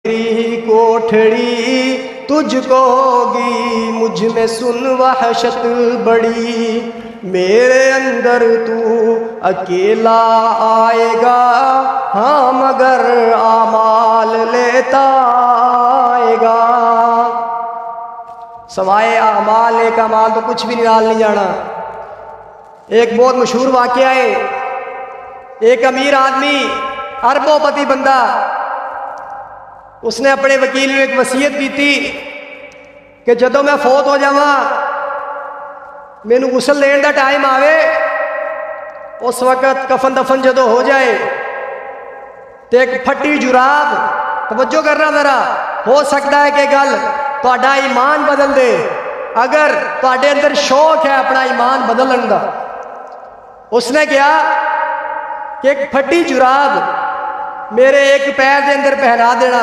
तेरी कोठड़ी तुझको होगी, मुझ में सुन वहशत बड़ी। मेरे अंदर तू अकेला आएगा, हाँ मगर आमाल लेता आएगा। सवाए आमाल एक अमाल तो कुछ भी निकाल नहीं जाना। एक बहुत मशहूर वाकया है, एक अमीर आदमी अरबोपति बंदा, उसने अपने वकील में एक वसीयत दी थी कि जदों मैं फौत हो जावा, मैनू गुसल लेने का टाइम आवे, उस वक्त कफन दफन जदों हो जाए तो एक फटी जुराब, तवज्जो करना जरा, हो सकता है कि गल तुहाडा ईमान बदल दे। अगर तुहाडे अंदर शौक है अपना ईमान बदलने का। उसने कहा कि एक फटी जुराब मेरे एक पैर के अंदर पहना देना,